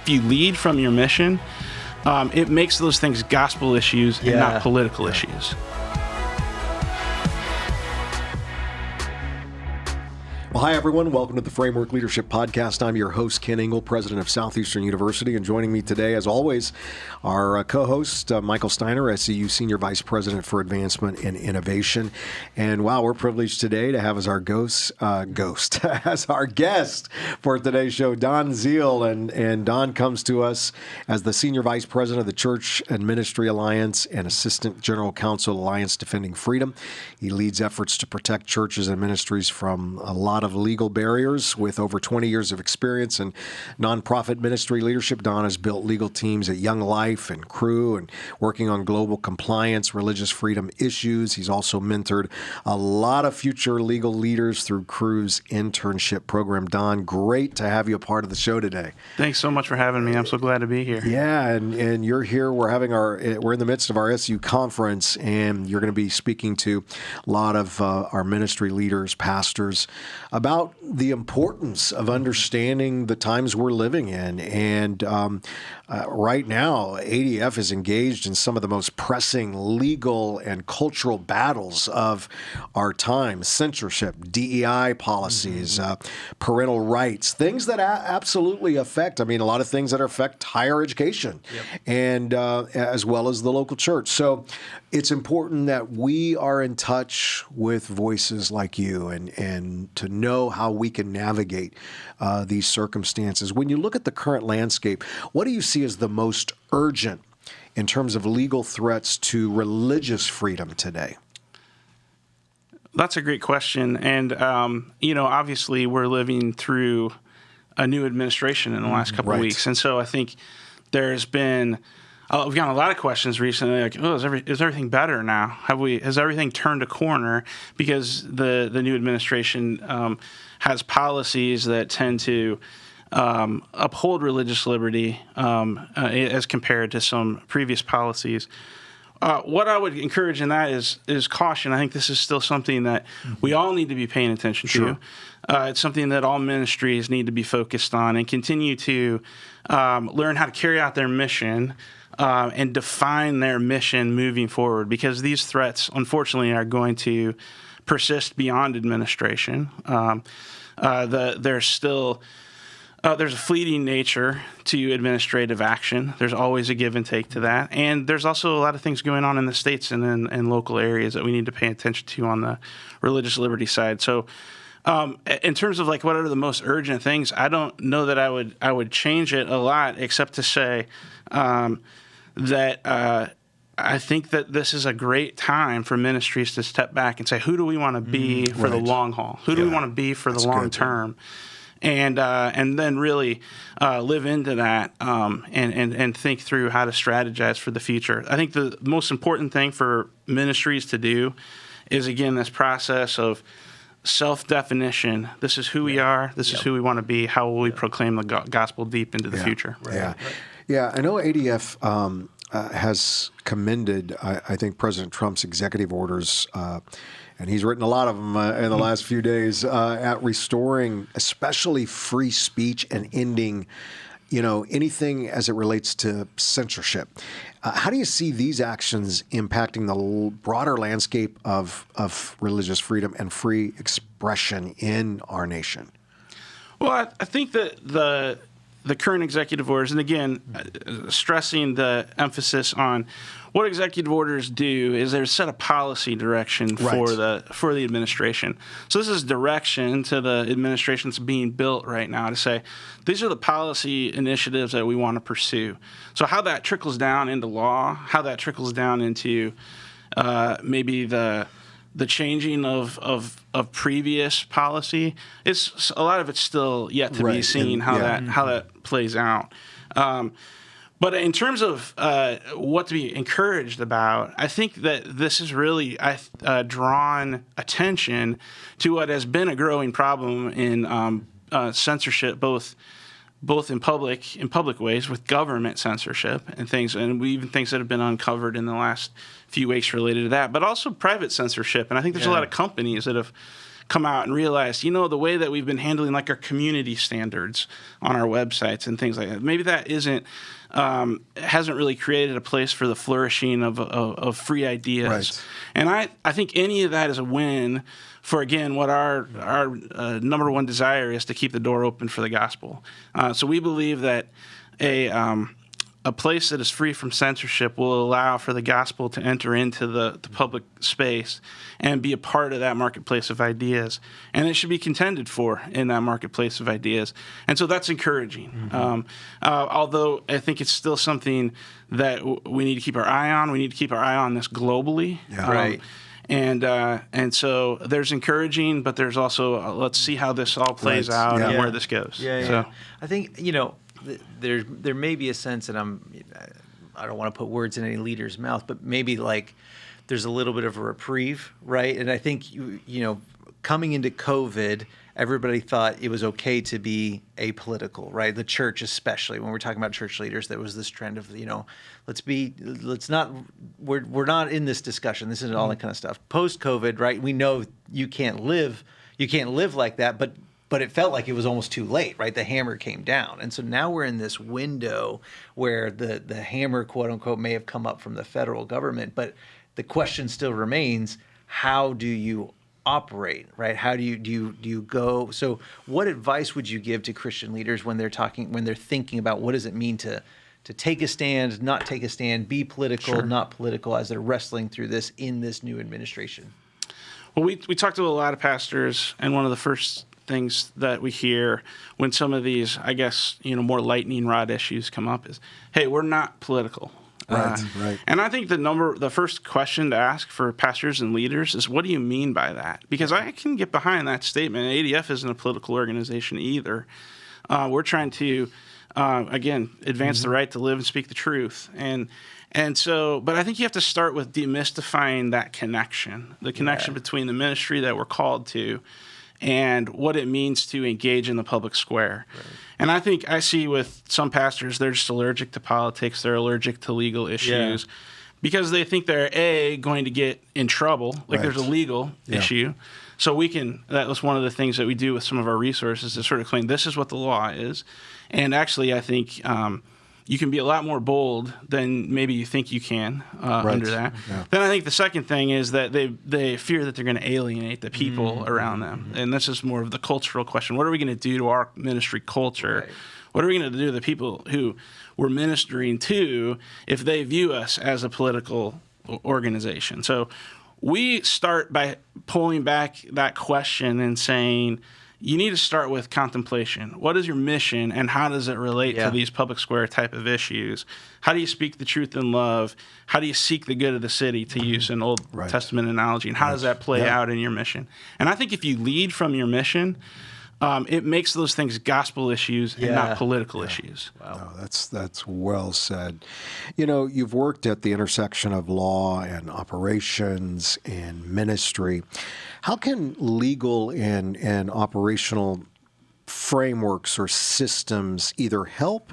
you lead from your mission, it makes those things gospel issues and not political issues. Well, hi, everyone. Welcome to the Framework Leadership Podcast. I'm your host, Ken Engel, president of Southeastern University. And joining me today, as always, our co-host, Michael Steiner, SCU Senior Vice President for Advancement and Innovation. And wow, we're privileged today to have as our as our guest for today's show, Don Ziel. And Don comes to us as the Senior Vice President of the Church and Ministry Alliance and Assistant General Counsel, Alliance Defending Freedom. He leads efforts to protect churches and ministries from a lot of legal barriers. With over 20 years of experience in nonprofit ministry leadership, Don has built legal teams at Young Life and Crew and working on global compliance, religious freedom issues. He's also mentored a lot of future legal leaders through Crew's internship program. Don, great to have you a part of the show today. Thanks so much for having me. I'm so glad to be here. Yeah, and you're here. We're in the midst of our SU conference, and you're going to be speaking to a lot of our ministry leaders, pastors, about the importance of understanding the times we're living in. And right now, ADF is engaged in some of the most pressing legal and cultural battles of our time: censorship, DEI policies, parental rights, things that absolutely affect, a lot of things that affect higher education, and as well as the local church. So it's important that we are in touch with voices like you and to know how we can navigate these circumstances. When you look at the current landscape, what do you see as the most urgent in terms of legal threats to religious freedom today? That's a great question. And, obviously we're living through a new administration in the last couple of weeks. And so I think there's been, we've gotten a lot of questions recently, like, is everything better now? Has everything turned a corner? Because the new administration has policies that tend to uphold religious liberty as compared to some previous policies. What I would encourage in that is caution. I think this is still something that we all need to be paying attention to. It's something that all ministries need to be focused on and continue to learn how to carry out their mission and define their mission moving forward, because these threats, unfortunately, are going to persist beyond administration. There's a fleeting nature to administrative action. There's always a give and take to that. And there's also a lot of things going on in the states and in local areas that we need to pay attention to on the religious liberty side. So in terms of what are the most urgent things, I don't know that I would change it a lot, except to say that I think that this is a great time for ministries to step back and say, who do we want to be for the long haul? Who do we want to be for the long term? And then really live into that and think through how to strategize for the future. I think the most important thing for ministries to do is, again, this process of self-definition. This is who we are. This is who we want to be. How will we proclaim the gospel deep into the future? Yeah. I know ADF has commended, I think, President Trump's executive orders, and he's written a lot of them in the last few days, at restoring especially free speech and ending, anything as it relates to censorship. How do you see these actions impacting the broader landscape of religious freedom and free expression in our nation? Well, I think that the current executive orders, and again, stressing the emphasis on what executive orders do is they set a policy direction for the administration. So this is direction to the administration that's being built right now to say, these are the policy initiatives that we want to pursue. So how that trickles down into law, how that trickles down into maybe the changing of previous policy, it's a lot of it's still yet to be seen how that plays out. But in terms of what to be encouraged about, I think that this has really drawn attention to what has been a growing problem in censorship, both in public ways with government censorship and things, and even things that have been uncovered in the last few weeks related to that, but also private censorship. And I think there's a lot of companies that have come out and realize, the way that we've been handling like our community standards on our websites and things like that, maybe that hasn't really created a place for the flourishing of free ideas. Right. And I think any of that is a win for, again, what our number one desire is, to keep the door open for the gospel. So we believe that a place that is free from censorship will allow for the gospel to enter into the public space and be a part of that marketplace of ideas. And it should be contended for in that marketplace of ideas. And so that's encouraging. Although I think it's still something that we need to keep our eye on. We need to keep our eye on this globally. Yeah. Right. And so there's encouraging, but there's also let's see how this all plays Right. out and Yeah. where this goes. Yeah. So, I think, there may be a sense that I don't want to put words in any leader's mouth, but maybe like there's a little bit of a reprieve, right? And I think, coming into COVID, everybody thought it was okay to be apolitical, right? The church, especially when we're talking about church leaders, there was this trend of, we're not in this discussion. This isn't all that kind of stuff. Post-COVID, right? We know you can't live like that, but it felt like it was almost too late, right? The hammer came down. And so now we're in this window where the hammer, quote unquote, may have come up from the federal government, but the question still remains, how do you operate, right? How do you go? So what advice would you give to Christian leaders when they're thinking about what does it mean to take a stand, not take a stand, be political, Sure. not political, as they're wrestling through this in this new administration? Well, we talked to a lot of pastors, and one of the first things that we hear when some of these, I guess, more lightning rod issues come up is, hey, we're not political. Right. And I think the first question to ask for pastors and leaders is, what do you mean by that? Because I can get behind that statement. ADF isn't a political organization either. We're trying to, again, advance the right to live and speak the truth. And so, but I think you have to start with demystifying that connection, the connection between the ministry that we're called to and what it means to engage in the public square. Right. And I think I see with some pastors, they're just allergic to politics. They're allergic to legal issues because they think they're, going to get in trouble. Like there's a legal issue. So that was one of the things that we do with some of our resources to sort of claim this is what the law is. And actually, I think you can be a lot more bold than maybe you think you can under that. Yeah. Then I think the second thing is that they fear that they're going to alienate the people around them. And this is more of the cultural question. What are we going to do to our ministry culture? Right. What are we going to do to the people who we're ministering to if they view us as a political organization? So we start by pulling back that question and saying, you need to start with contemplation. What is your mission, and how does it relate to these public square type of issues? How do you speak the truth in love? How do you seek the good of the city, to use an Old Testament analogy? And how does that play out in your mission? And I think if you lead from your mission, it makes those things gospel issues and not political issues. Wow. No, that's well said. You've worked at the intersection of law and operations and ministry. How can legal and operational frameworks or systems either help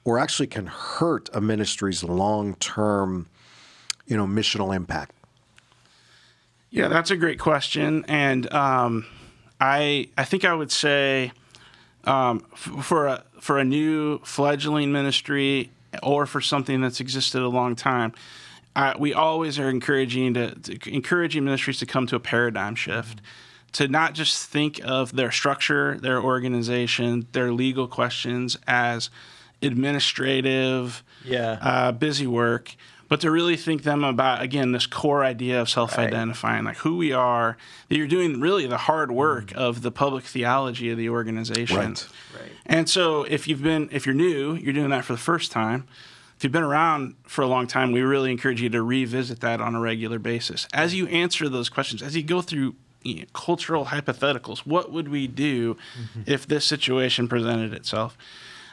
or actually can hurt a ministry's long-term, missional impact? Yeah, that's a great question. And I think I would say for a new fledgling ministry or for something that's existed a long time, we always are encouraging ministries to come to a paradigm shift, to not just think of their structure, their organization, their legal questions as administrative, busy work, but to really think them about, again, this core idea of self-identifying, like who we are, that you're doing really the hard work of the public theology of the organization. Right. And so if you're new, you're doing that for the first time. If you've been around for a long time, we really encourage you to revisit that on a regular basis. As you answer those questions, as you go through cultural hypotheticals, what would we do if this situation presented itself?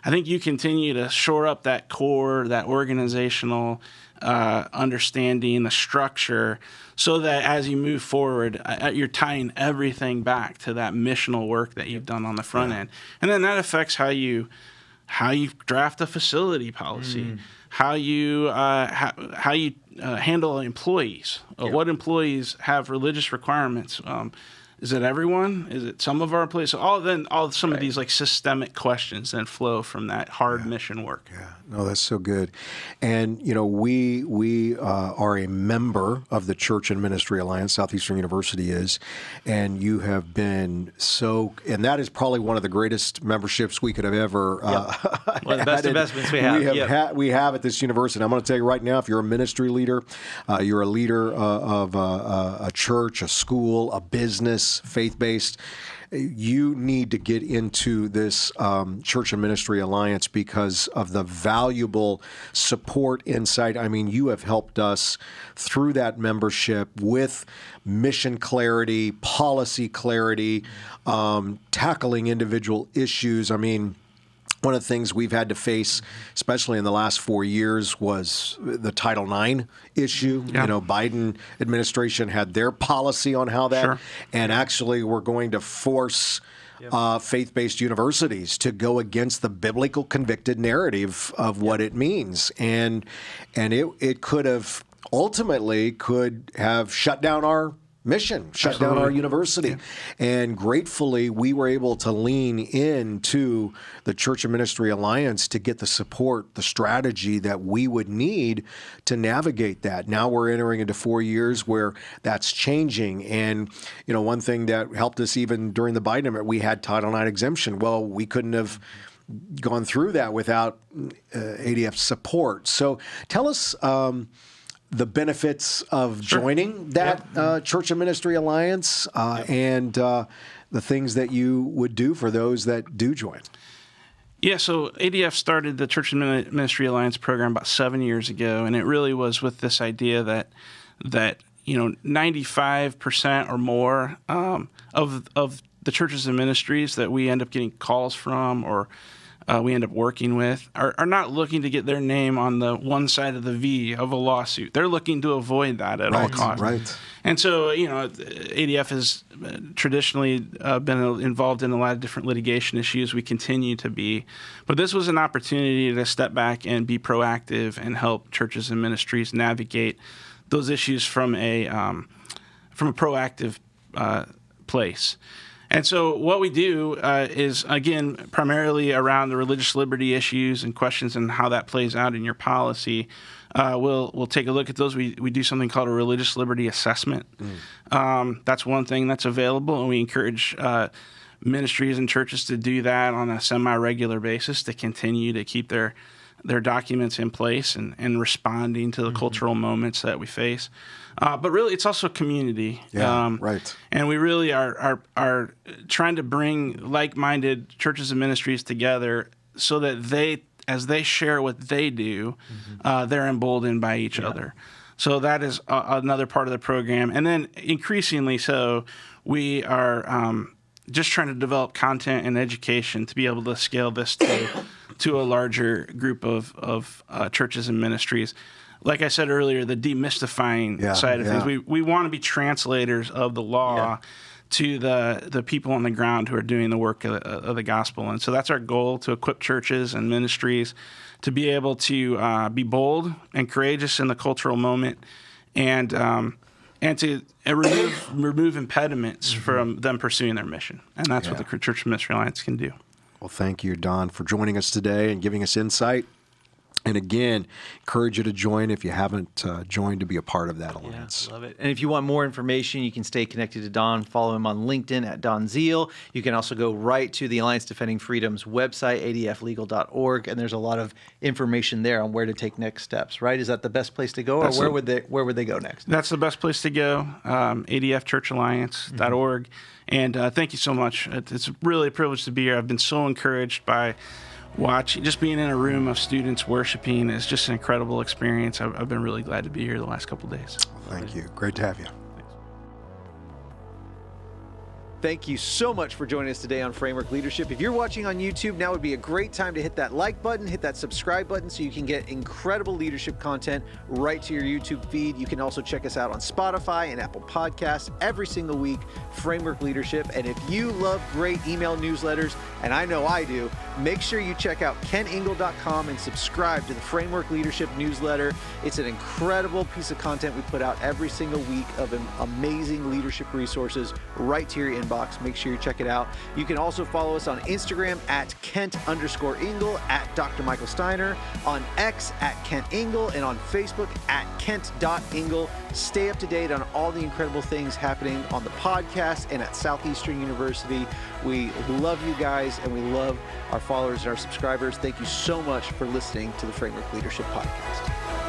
I think you continue to shore up that core, that organizational understanding, the structure, so that as you move forward, you're tying everything back to that missional work that you've done on the front end. And then that affects how you draft a facility policy, how you handle employees, what employees have religious requirements, is it everyone? Is it some of our employees? So some of these like systemic questions then flow from that hard mission work. Yeah, no, that's so good. And, we are a member of the Church and Ministry Alliance, Southeastern University is, and you have been and that is probably one of the greatest memberships we could have ever one of the best investments we have. We have at this university. I'm going to tell you right now, if you're a ministry leader, you're a leader of a church, a school, a business, faith-based, you need to get into this Church and Ministry Alliance because of the valuable support, insight. I mean, you have helped us through that membership with mission clarity, policy clarity, tackling individual issues. I mean, one of the things we've had to face, especially in the last 4 years, was the Title IX issue. Yeah. Biden administration had their policy on how that, and actually we're going to force faith-based universities to go against the biblical convicted narrative of what it means, and it could have ultimately shut down our mission, shut down our university. Yeah. And gratefully, we were able to lean into the Church and Ministry Alliance to get the support, the strategy that we would need to navigate that. Now we're entering into 4 years where that's changing. And, one thing that helped us even during the Biden administration, we had Title IX exemption. Well, we couldn't have gone through that without ADF support. So tell us the benefits of joining that Church and Ministry Alliance and the things that you would do for those that do join. Yeah, so ADF started the Church and Ministry Alliance program about 7 years ago, and it really was with this idea that 95% or more of the churches and ministries that we end up getting calls from or we end up working with are not looking to get their name on the one side of the V of a lawsuit. They're looking to avoid that at all costs. Right. And so, ADF has traditionally been involved in a lot of different litigation issues. We continue to be. But this was an opportunity to step back and be proactive and help churches and ministries navigate those issues from a proactive place. And so what we do is, again, primarily around the religious liberty issues and questions and how that plays out in your policy. We'll take a look at those. We do something called a religious liberty assessment. That's one thing that's available, and we encourage ministries and churches to do that on a semi-regular basis to continue to keep their documents in place and responding to the cultural moments that we face. But really, it's also community. Right. And we really are trying to bring like-minded churches and ministries together so that as they share what they do, they're emboldened by each other. So that is another part of the program. And then increasingly so, we are just trying to develop content and education to be able to scale this to a larger group of churches and ministries. Like I said earlier, the demystifying side of things. We want to be translators of the law to the people on the ground who are doing the work of the gospel. And so that's our goal, to equip churches and ministries to be able to be bold and courageous in the cultural moment and to remove impediments from them pursuing their mission. And that's what the Church and Ministry Alliance can do. Well, thank you, Don, for joining us today and giving us insight. And again, encourage you to join if you haven't joined, to be a part of that alliance. Yeah, love it. And if you want more information, you can stay connected to Don. Follow him on LinkedIn at Don Ziel. You can also go right to the Alliance Defending Freedom's website, adflegal.org, and there's a lot of information there on where to take next steps. Right? Is that the best place to go, or where would they go next? That's the best place to go. adfchurchalliance.org. And thank you so much. It's really a privilege to be here. I've been so encouraged by just being in a room of students worshiping is just an incredible experience. I've been really glad to be here the last couple of days. Thank you. Great to have you. Thank you so much for joining us today on Framework Leadership. If you're watching on YouTube, now would be a great time to hit that like button, hit that subscribe button so you can get incredible leadership content right to your YouTube feed. You can also check us out on Spotify and Apple Podcasts every single week, Framework Leadership. And if you love great email newsletters, and I know I do, make sure you check out keningle.com and subscribe to the Framework Leadership newsletter. It's an incredible piece of content we put out every single week of amazing leadership resources right to your inbox. Make sure you check it out. You can also follow us on Instagram at Kent_Ingle, at Dr. Michael Steiner, on X at Kent Ingle, and on Facebook at Kent.Ingle. Stay up to date on all the incredible things happening on the podcast and at Southeastern University. We love you guys and we love our followers and our subscribers. Thank you so much for listening to the Framework Leadership Podcast.